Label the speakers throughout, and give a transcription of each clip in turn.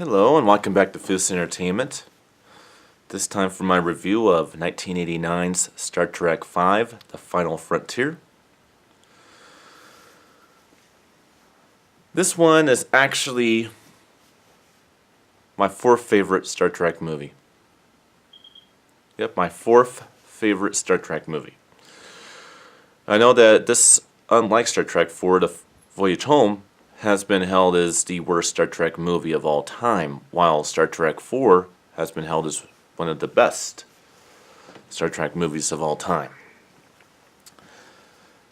Speaker 1: Hello and welcome back to Fist Entertainment. This time for my review of 1989's Star Trek V, The Final Frontier. This one is actually my fourth favorite Star Trek movie. Yep, my fourth favorite Star Trek movie. I know that this, unlike Star Trek IV, The Voyage Home, has been held as the worst Star Trek movie of all time, while Star Trek IV has been held as one of the best Star Trek movies of all time.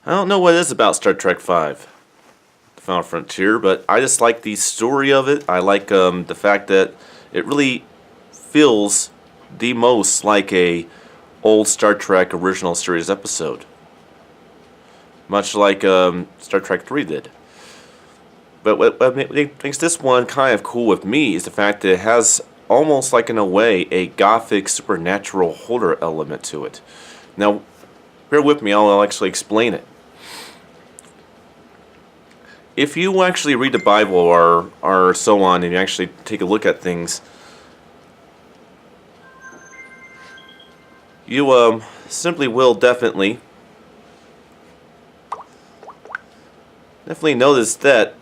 Speaker 1: I don't know what it is about Star Trek V, The Final Frontier, but I just like the story of it. I like the fact that it really feels the most like a old Star Trek original series episode, much like Star Trek III did. But what makes this one kind of cool with me is the fact that it has almost like, in a way, a gothic supernatural horror element to it. Now, bear with me, I'll actually explain it. If you actually read the Bible or so on, and you actually take a look at things, you simply will definitely notice that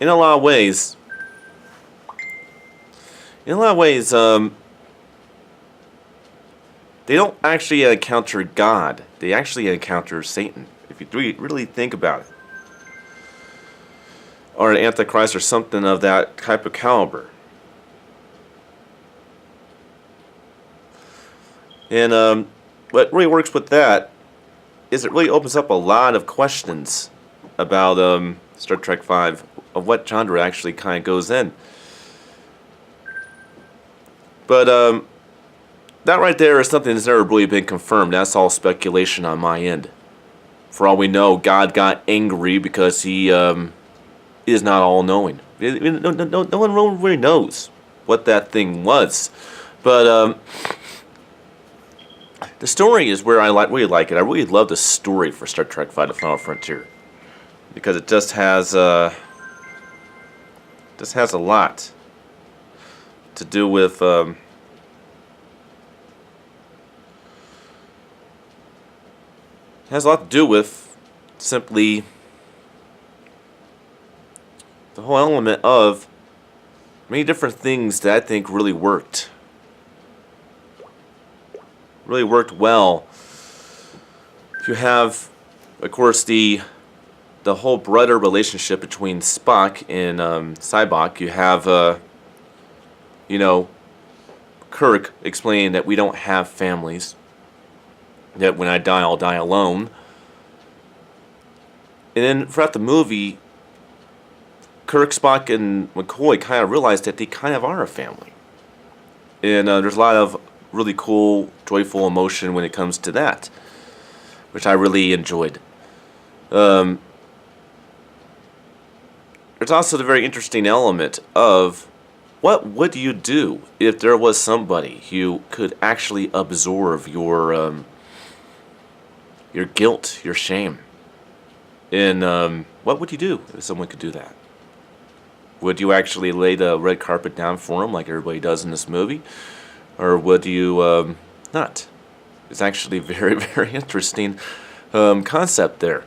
Speaker 1: in a lot of ways, they don't actually encounter God. They actually encounter Satan, if you really think about it. Or an Antichrist or something of that type of caliber. And what really works with that is it really opens up a lot of questions about Star Trek V, of what genre actually kind of goes in. But that right there is something that's never really been confirmed. That's all speculation on my end. For all we know, God got angry because he is not all-knowing. No one really knows what that thing was. But the story is where I really like it. I really love the story for Star Trek V: The Final Frontier, because it just has a lot to do with it has a lot to do with simply the whole element of many different things that I think really worked well. You have, of course, the whole brother relationship between Spock and Sybok. You have Kirk explaining that we don't have families, that when I die, I'll die alone. And then throughout the movie, Kirk, Spock, and McCoy kind of realize that they kind of are a family. And there's a lot of really cool, joyful emotion when it comes to that, which I really enjoyed. There's also the very interesting element of what would you do if there was somebody who could actually absorb your guilt, your shame. And what would you do if someone could do that? Would you actually lay the red carpet down for them like everybody does in this movie? Or would you not? It's actually a very, very interesting concept there.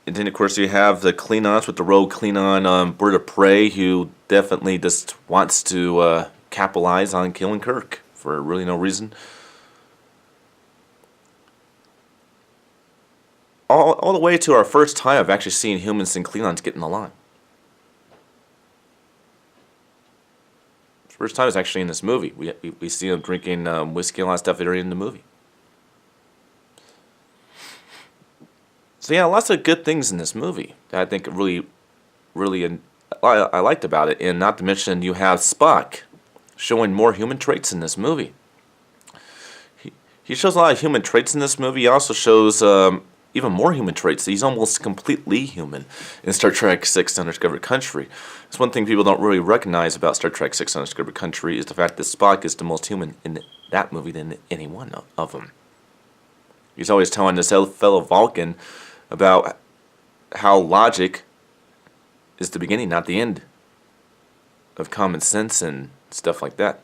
Speaker 1: And then, of course, you have the Klingons with the rogue Klingon bird of prey who definitely just wants to capitalize on killing Kirk for really no reason. All the way to our first time of actually seeing humans and Klingons getting along. First time is actually in this movie. We see them drinking whiskey and a lot of stuff that are in the movie. So yeah, lots of good things in this movie that I think really I liked about it. And not to mention, you have Spock showing more human traits in this movie. He shows a lot of human traits in this movie. He also shows even more human traits. He's almost completely human in Star Trek VI: Undiscovered Country. That's one thing people don't really recognize about Star Trek VI: Undiscovered Country is the fact that Spock is the most human in that movie than any one of them. He's always telling this fellow Vulcan about how logic is the beginning, not the end of common sense and stuff like that.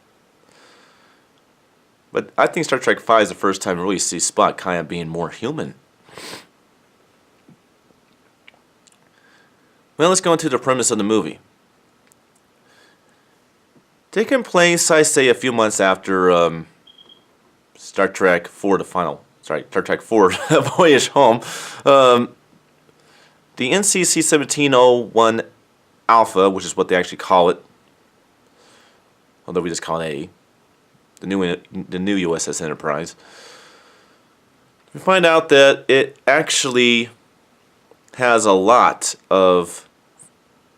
Speaker 1: But I think Star Trek V is the first time we really see Spock kind of being more human. Well, let's go into the premise of the movie. Taking place, I say, a few months after Star Trek IV, Star Trek IV, Voyage Home. The NCC 1701 Alpha, which is what they actually call it, although we just call it A, the new USS Enterprise. We find out that it actually has a lot of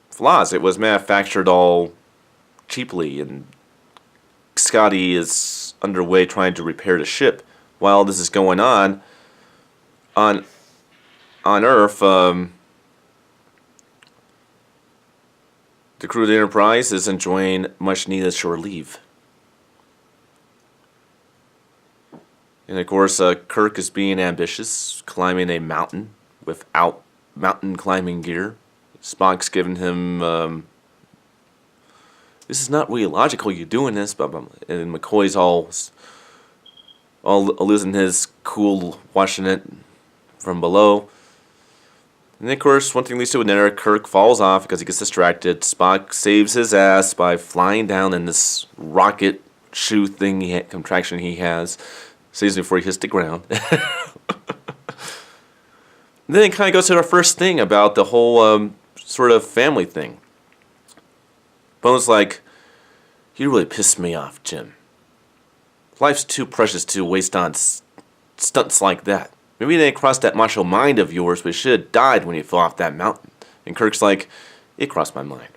Speaker 1: flaws. It was manufactured all cheaply, and Scotty is underway trying to repair the ship. While this is going on Earth, the crew of the Enterprise is enjoying much needed shore leave. And of course, Kirk is being ambitious, climbing a mountain without mountain climbing gear. Spock's giving him, this is not really logical, you're doing this, but and McCoy's all losing his cool, watching it from below. And then, of course, one thing leads to another. Kirk falls off because he gets distracted. Spock saves his ass by flying down in this rocket shoe thing, contraction he has. Saves him before he hits the ground. Then it kind of goes to our first thing about the whole sort of family thing. Bones like, you really pissed me off, Jim. Life's too precious to waste on stunts like that. Maybe they didn't cross that macho mind of yours, but you should have died when you fell off that mountain. And Kirk's like, it crossed my mind.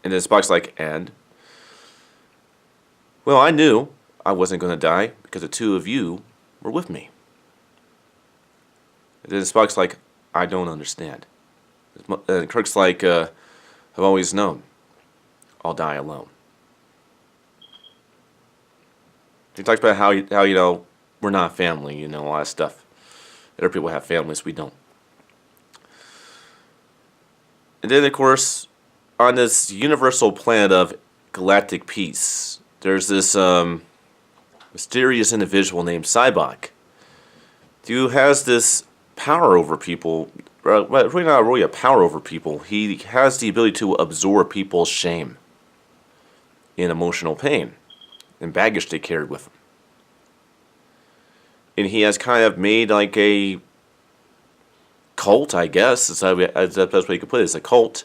Speaker 1: And then Spock's like, and? Well, I knew I wasn't going to die because the two of you were with me. And then Spock's like, I don't understand. And Kirk's like, I've always known I'll die alone. He talks about how you know, we're not family, you know, all that stuff. Other people have families, we don't. And then, of course, on this universal planet of galactic peace, there's this mysterious individual named Sybok, who has this power over people. Well, really not really a power over people. He has the ability to absorb people's shame and emotional pain and baggage they carried with them. And he has kind of made like a cult, I guess. That's the best way you could put it. It's a cult.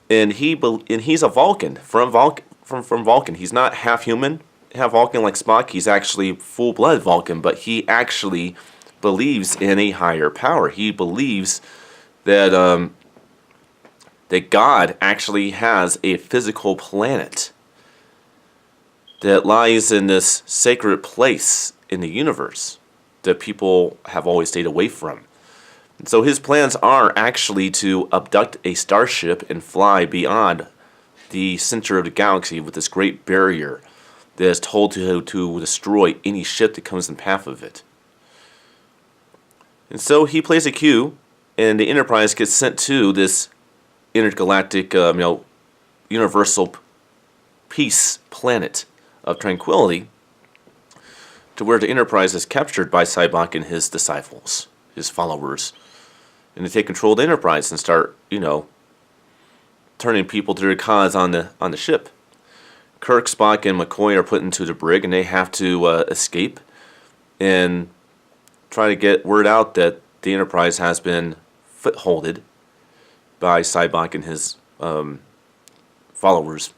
Speaker 1: And he's a Vulcan from Vulcan. He's not half human, half Vulcan like Spock. He's actually full-blood Vulcan, but he actually believes in a higher power. He believes that that God actually has a physical planet that lies in this sacred place in the universe that people have always stayed away from. And so his plans are actually to abduct a starship and fly beyond the center of the galaxy with this great barrier that is told to destroy any ship that comes in path of it. And so he plays a cue, and the Enterprise gets sent to this intergalactic, universal peace planet of tranquility, to where the Enterprise is captured by Sybok and his disciples, his followers, and they take control of the Enterprise and start, turning people to their cause on the ship. Kirk, Spock, and McCoy are put into the brig, and they have to escape and try to get word out that the Enterprise has been footholded by Sybok and his followers.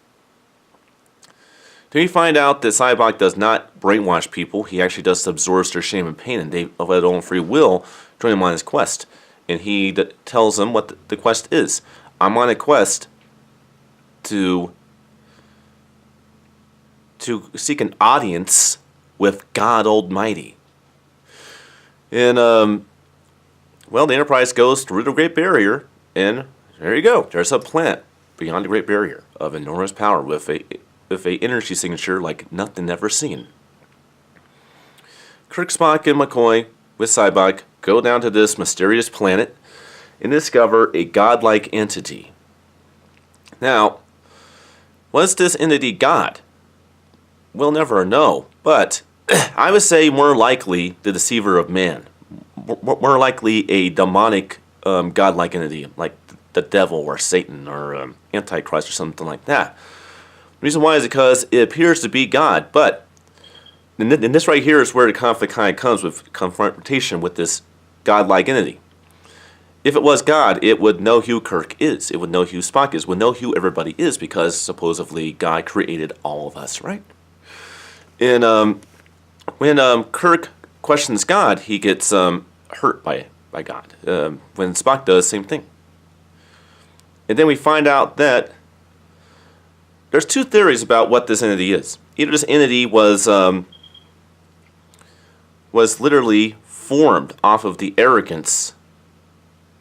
Speaker 1: Then we find out that Sybok does not brainwash people. He actually does absorb their shame and pain, and they, of their own free will, join him on his quest. And he tells them what the quest is. I'm on a quest to seek an audience with God Almighty. And, the Enterprise goes through the Great Barrier, and there you go. There's a planet beyond the Great Barrier of enormous power with a energy signature like nothing ever seen. Kirk, Spock, and McCoy with Sybok go down to this mysterious planet and discover a godlike entity. Now, was this entity God? We'll never know, but I would say more likely the deceiver of man. More likely a demonic godlike entity, like the devil or Satan or Antichrist or something like that. The reason why is because it appears to be God, but and this right here is where the conflict kind of comes with confrontation with this godlike entity. If it was God, it would know who Kirk is. It would know who Spock is. It would know who everybody is because supposedly God created all of us, right? And when Kirk questions God, he gets hurt by God. When Spock does, same thing. And then we find out that there's two theories about what this entity is. Either this entity was literally formed off of the arrogance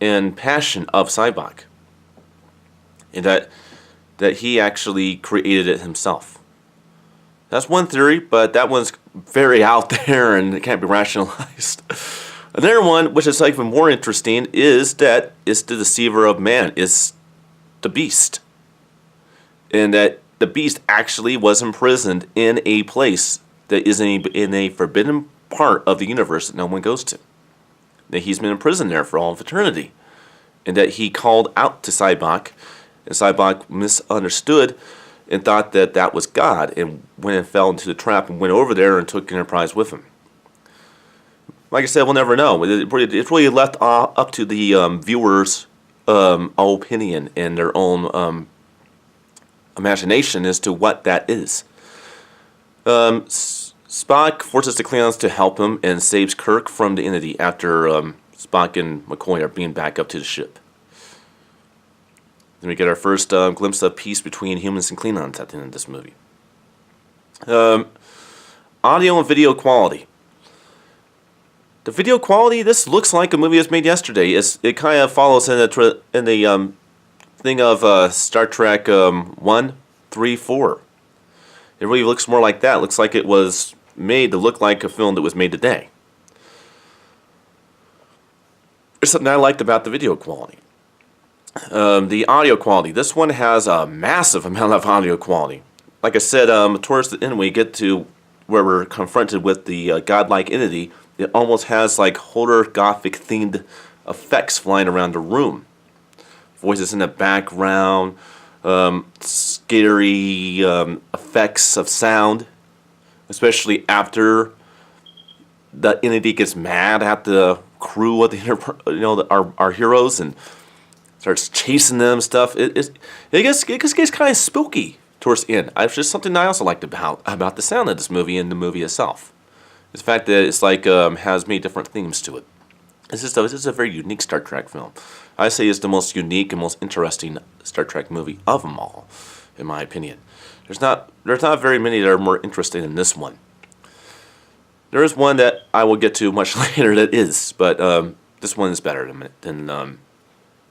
Speaker 1: and passion of Sybok, and that he actually created it himself. That's one theory, but that one's very out there and it can't be rationalized. Another one, which is even more interesting, is that it's the deceiver of man, is the beast, and that the beast actually was imprisoned in a place that is in a forbidden part of the universe that no one goes to. That he's been imprisoned there for all of eternity, and that he called out to Sybok, and Sybok misunderstood and thought that that was God, and went and fell into the trap and went over there and took Enterprise with him. Like I said, we'll never know. It's really left up to the viewers' opinion and their own imagination as to what that is. Spock forces the Klingons to help him and saves Kirk from the entity after Spock and McCoy are being back up to the ship. Then we get our first glimpse of peace between humans and Klingons at the end of this movie. Audio and video quality. The video quality, this looks like a movie that was made yesterday. It kind of follows in the thing of Star Trek 1, 3, 4. It really looks more like that. It looks like it was made to look like a film that was made today. There's something I liked about the video quality. The audio quality. This one has a massive amount of audio quality. Like I said, towards the end we get to where we're confronted with the godlike entity. It almost has like horror gothic themed effects flying around the room. Voices in the background, scary effects of sound, especially after the entity gets mad at the crew of the our heroes and starts chasing them and stuff. It gets kind of spooky towards the end. It's just something I also liked about the sound of this movie and the movie itself. The fact that it's like has many different themes to it. This is a very unique Star Trek film. I say it's the most unique and most interesting Star Trek movie of them all, in my opinion. There's not very many that are more interesting than this one. There is one that I will get to much later that is, but this one is better than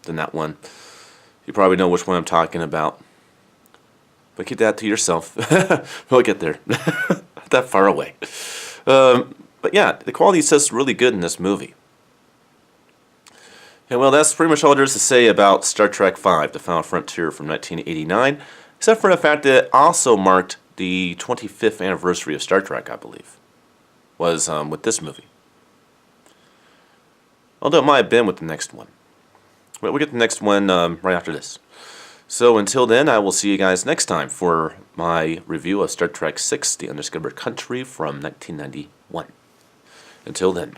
Speaker 1: that one. You probably know which one I'm talking about, but keep that to yourself. We'll get there. Not that far away. But yeah, the quality is just really good in this movie. And well, that's pretty much all there is to say about Star Trek V, The Final Frontier from 1989, except for the fact that it also marked the 25th anniversary of Star Trek, I believe, was with this movie. Although it might have been with the next one. But we'll get the next one right after this. So until then, I will see you guys next time for my review of Star Trek VI, The Undiscovered Country from 1991. Until then.